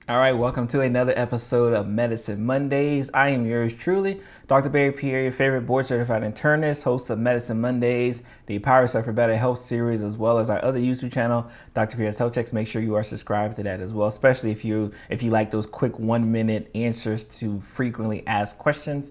All right, welcome to another episode of Medicine Mondays. I am yours truly, Dr. Pierre, your favorite board-certified internist, host of Medicine Mondays, the Power Yourself for Better Health series, as well as our other YouTube channel, Dr. Pierre's Health Checks. Make sure you are subscribed to that as well, especially if you like those quick 1-minute answers to frequently asked questions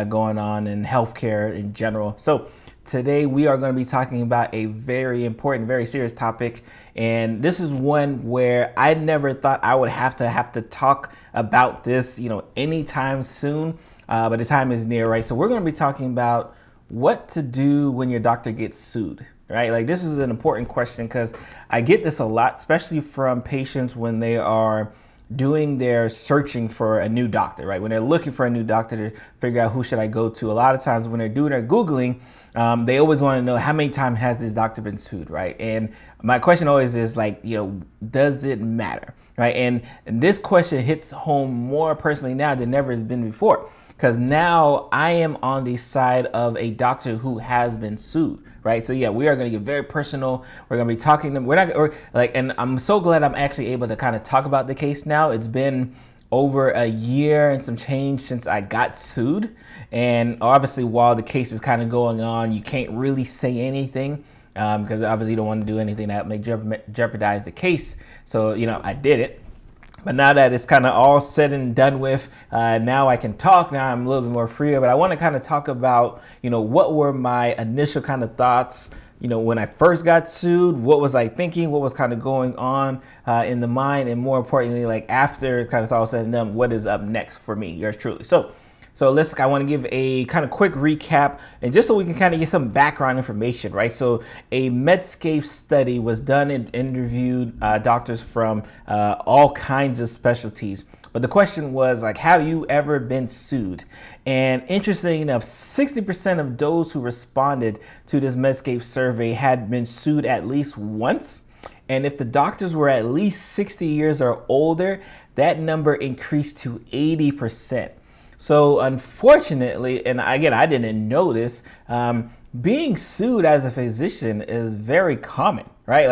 going on in healthcare in general. So today we are going to be talking about a very important, very serious topic, and this is one where I never thought I would have to talk about this, anytime soon, but the time is near, right? So we're going to be talking about what to do when your doctor gets sued, right? Like, this is an important question because I get this a lot, especially from patients when they are doing their searching for a new doctor, right? When they're looking for a new doctor to figure out who should I go to. A lot of times when they're doing their Googling, they always want to know how many times has this doctor been sued, right? And my question always is like, does it matter, right? And this question hits home more personally now than never has been before, because now I am on the side of a doctor who has been sued, right? So yeah, we are going to get very personal. We're going to be talking to them. And I'm so glad I'm actually able to kind of talk about the case now. It's been over a year and some change since I got sued. And obviously, while the case is kind of going on, you can't really say anything because obviously you don't want to do anything that may jeopardize the case. So, I did it. But now that it's kind of all said and done with, now I can talk. Now I'm a little bit more free. But I want to kind of talk about, what were my initial kind of thoughts, when I first got sued. What was I thinking? What was kind of going on in the mind? And more importantly, like after kind of all said and done, what is up next for me, yours truly? So I want to give a kind of quick recap, and just so we can kind of get some background information, right? So a Medscape study was done and interviewed doctors from all kinds of specialties. But the question was like, have you ever been sued? And interesting enough, 60% of those who responded to this Medscape survey had been sued at least once. And if the doctors were at least 60 years or older, that number increased to 80%. So unfortunately, and again, I didn't know this, being sued as a physician is very common, right?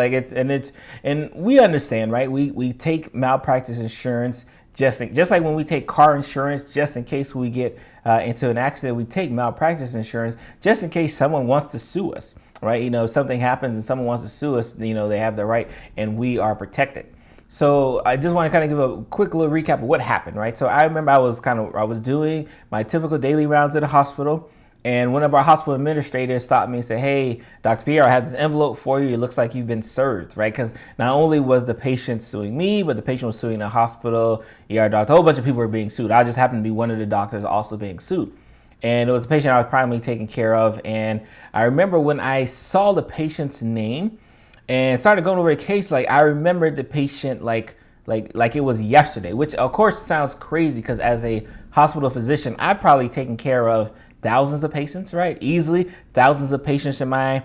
And we understand, right? We take malpractice insurance just like when we take car insurance, just in case we get into an accident. We take malpractice insurance just in case someone wants to sue us, right? If something happens and someone wants to sue us, they have the right, and we are protected. So I just want to kind of give a quick little recap of what happened, right? So I remember I was doing my typical daily rounds at the hospital, and one of our hospital administrators stopped me and said, "Hey, Dr. Pierre, I have this envelope for you. It looks like you've been served," right? Because not only was the patient suing me, but the patient was suing the hospital, ER doctor, a whole bunch of people were being sued. I just happened to be one of the doctors also being sued. And it was a patient I was primarily taking care of. And I remember when I saw the patient's name and started going over the case, like I remembered the patient like it was yesterday, which of course sounds crazy because as a hospital physician, I've probably taken care of thousands of patients, right? Easily thousands of patients in my,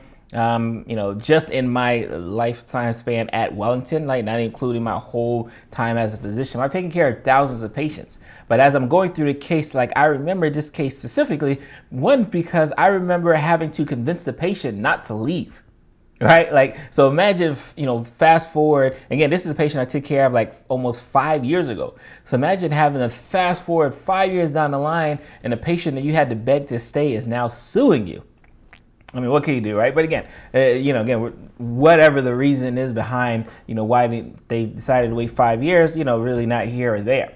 just in my lifetime span at Wellington, like not including my whole time as a physician. I've taken care of thousands of patients. But as I'm going through the case, like I remember this case specifically, one, because I remember having to convince the patient not to leave. Right? Like, so imagine, fast forward, again, this is a patient I took care of like almost 5 years ago. So imagine having to fast forward 5 years down the line and a patient that you had to beg to stay is now suing you. I mean, what can you do, right? But again, whatever the reason is behind, why they decided to wait 5 years, really not here or there.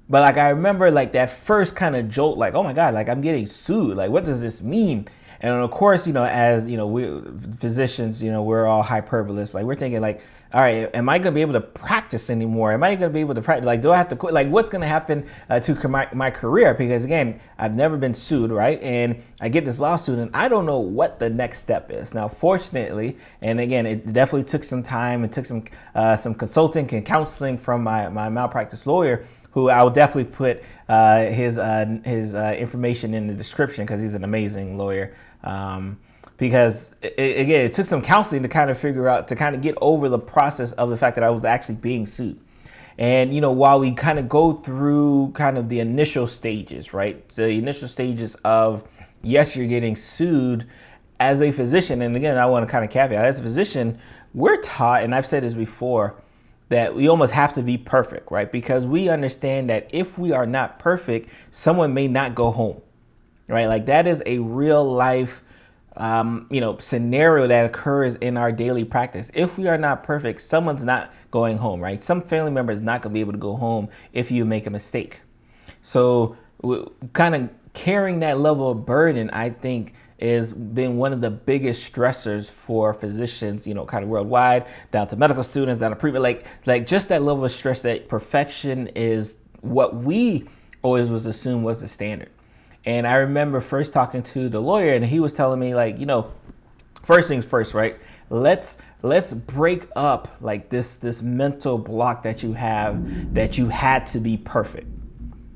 But like, I remember like that first kind of jolt, like, oh my God, like I'm getting sued. Like, what does this mean? And of course, as we physicians, we're all hyperbolists. Like we're thinking like, all right, am I going to be able to practice anymore? Am I going to be able to practice? Like, do I have to quit? Like, what's going to happen to my career? Because again, I've never been sued, right? And I get this lawsuit and I don't know what the next step is. Now, fortunately, and again, it definitely took some time. It took some consulting and counseling from my malpractice lawyer, who I will definitely put his information in the description because he's an amazing lawyer. Because it took some counseling to kind of figure out, to kind of get over the process of the fact that I was actually being sued. And, while we kind of go through kind of the initial stages, right? The initial stages of, yes, you're getting sued as a physician. And again, I want to kind of caveat, as a physician, we're taught, and I've said this before, that we almost have to be perfect, right? Because we understand that if we are not perfect, someone may not go home, right? Like that is a real life, scenario that occurs in our daily practice. If we are not perfect, someone's not going home, right? Some family member is not going to be able to go home if you make a mistake. So kind of carrying that level of burden, I think, has been one of the biggest stressors for physicians, kind of worldwide, down to medical students, down to like just that level of stress that perfection is what we always was assumed was the standard. And I remember first talking to the lawyer, and he was telling me, like, first things first, right? Let's break up like this mental block that you have that you had to be perfect,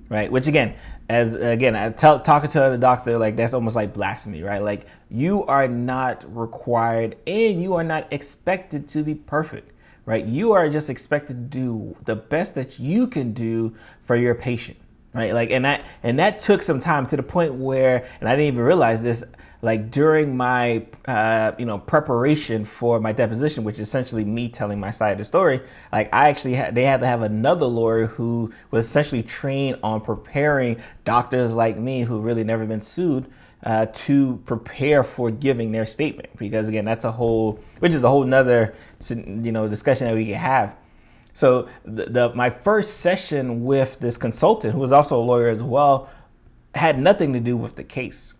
right? Which talking to the doctor, like that's almost like blasphemy, right? Like you are not required and you are not expected to be perfect, right? You are just expected to do the best that you can do for your patient, right? Like, and that took some time, to the point where, and I didn't even realize this, like during my, preparation for my deposition, which is essentially me telling my side of the story, like they had to have another lawyer who was essentially trained on preparing doctors like me who really never been sued, to prepare for giving their statement. Because again, which is a whole nother, discussion that we can have. So my first session with this consultant, who was also a lawyer as well, had nothing to do with the case.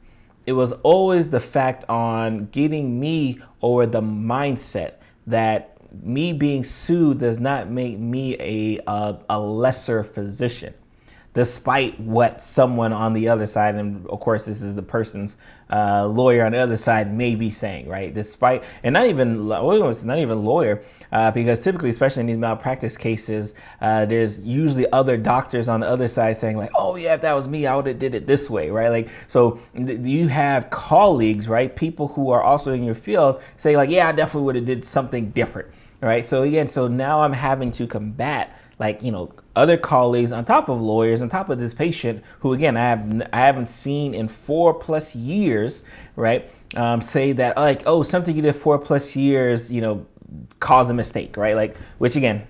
It was always the fact on getting me over the mindset that me being sued does not make me a lesser physician, despite what someone on the other side, and of course this is the person's lawyer on the other side, may be saying, right? Despite, and not even lawyer, because typically, especially in these malpractice cases, there's usually other doctors on the other side saying like, oh yeah, if that was me, I would have did it this way, right? Like, so you have colleagues, right? People who are also in your field say like, yeah, I definitely would have did something different, right? So again, so now I'm having to combat other colleagues on top of lawyers, on top of this patient who, again, I haven't seen in 4+ years, right? Say that like, oh, something you did 4+ years, caused a mistake, right? Like, which again,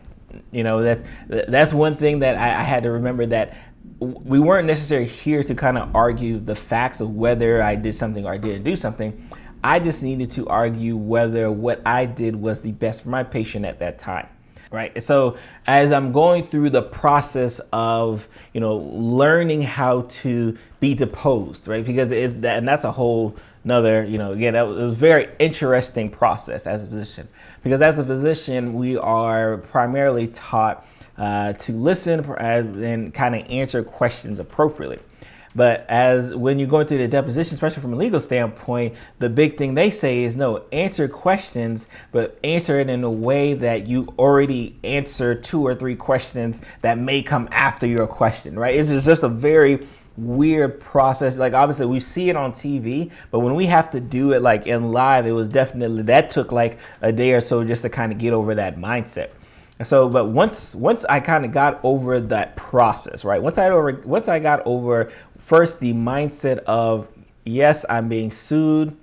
that's one thing that I had to remember, that we weren't necessarily here to kind of argue the facts of whether I did something or I didn't do something. I just needed to argue whether what I did was the best for my patient at that time. Right. So as I'm going through the process of, learning how to be deposed, right? Because and that's a whole another, again, it was a very interesting process as a physician, because as a physician, we are primarily taught to listen and kind of answer questions appropriately. But when you're going through the deposition, especially from a legal standpoint, the big thing they say is no, answer questions, but answer it in a way that you already answered 2 or 3 questions that may come after your question, right? It's just a very weird process. Like, obviously we see it on TV, but when we have to do it like in live, that took like a day or so just to kind of get over that mindset. So, but once I kind of got over that process, right? Once I got over first the mindset of, yes, I'm being sued,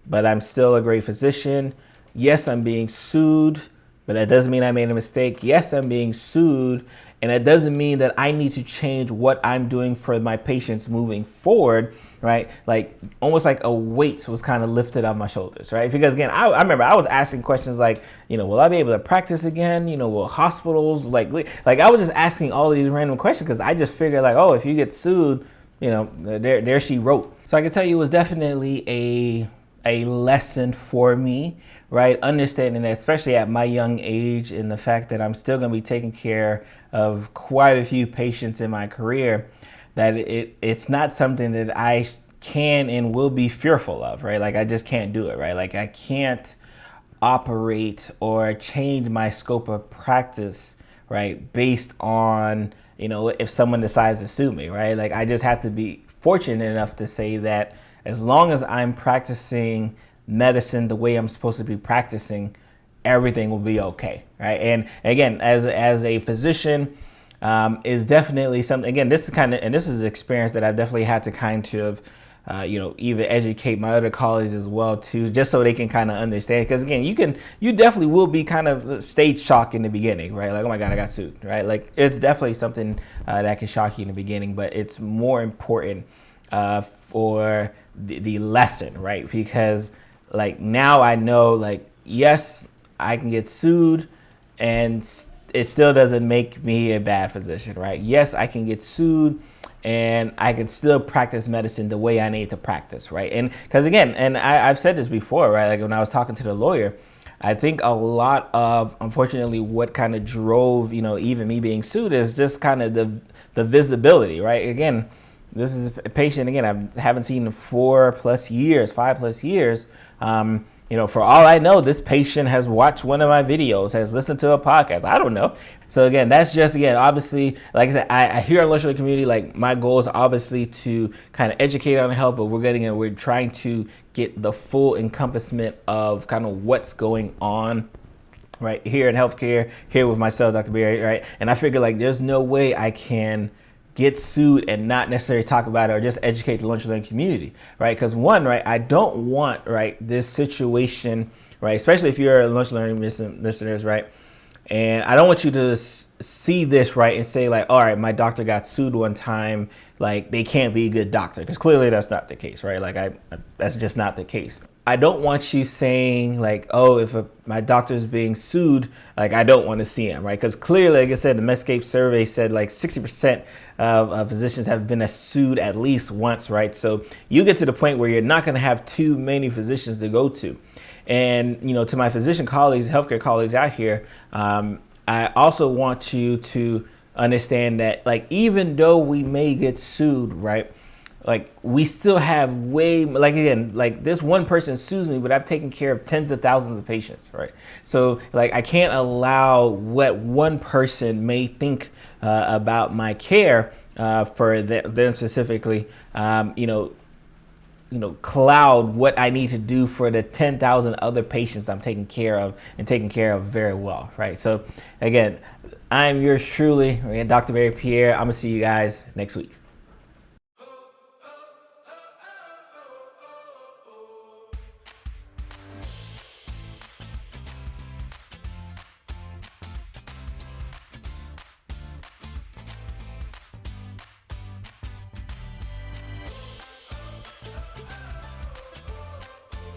but I'm still a great physician. Yes, I'm being sued, but that doesn't mean I made a mistake. Yes, I'm being sued, and that doesn't mean that I need to change what I'm doing for my patients moving forward, right? Like almost like a weight was kind of lifted off my shoulders, right? Because again, I remember I was asking questions like, will I be able to practice again? Will hospitals like I was just asking all these random questions because I just figured like, oh, if you get sued, there she wrote. So I can tell you it was definitely a lesson for me, right? Understanding that, especially at my young age, and the fact that I'm still going to be taking care of quite a few patients in my career, that it's not something that I can and will be fearful of, right? Like I just can't do it, right? Like I can't operate or change my scope of practice, right? Based on, if someone decides to sue me, right? Like I just have to be fortunate enough to say that as long as I'm practicing medicine the way I'm supposed to be practicing, everything will be okay, right? And again, as a physician, is definitely something, again, this is an experience that I've definitely had to kind of even educate my other colleagues as well too, just so they can kind of understand. Because again, you definitely will be kind of stage shock in the beginning, right? Like, oh my God, I got sued, right? Like, it's definitely something that can shock you in the beginning, but it's more important for the lesson, right? Because like now I know, like, yes, I can get sued and it still doesn't make me a bad physician, right? Yes, I can get sued and I can still practice medicine the way I need to practice, right? And because again, and I've said this before, right? Like when I was talking to the lawyer, I think a lot of, unfortunately, what kind of drove, even me being sued is just kind of the visibility, right? Again, this is a patient, again, I haven't seen in 4+ years, 5+ years. For all I know, this patient has watched one of my videos, has listened to a podcast. I don't know. So again, that's just, again, obviously, like I said, I hear in the community, like my goal is obviously to kind of educate on health, but we're trying to get the full encompassment of kind of what's going on right here in healthcare, here with myself, Dr. Pierre, right? And I figure like there's no way I can get sued and not necessarily talk about it or just educate the lunch learning community, right? Because one, right, I don't want, right, this situation, right, especially if you're a lunch learning listeners, right, and I don't want you to see this, right, and say like, all right, my doctor got sued one time, like they can't be a good doctor, because clearly that's not the case, right? Like that's just not the case. I don't want you saying like, oh, if my doctor's being sued, like I don't want to see him, right? Because clearly, like I said, the Medscape survey said like 60% of physicians have been sued at least once, right? So you get to the point where you're not going to have too many physicians to go to. And, to my physician colleagues, healthcare colleagues out here, I also want you to understand that like, even though we may get sued, right? Like we still have like again, like this one person sues me, but I've taken care of tens of thousands of patients, right? So like I can't allow what one person may think about my care for them specifically, cloud what I need to do for the 10,000 other patients I'm taking care of and taking care of very well, right? So again, I'm yours truly, Dr. Pierre. I'm gonna see you guys next week.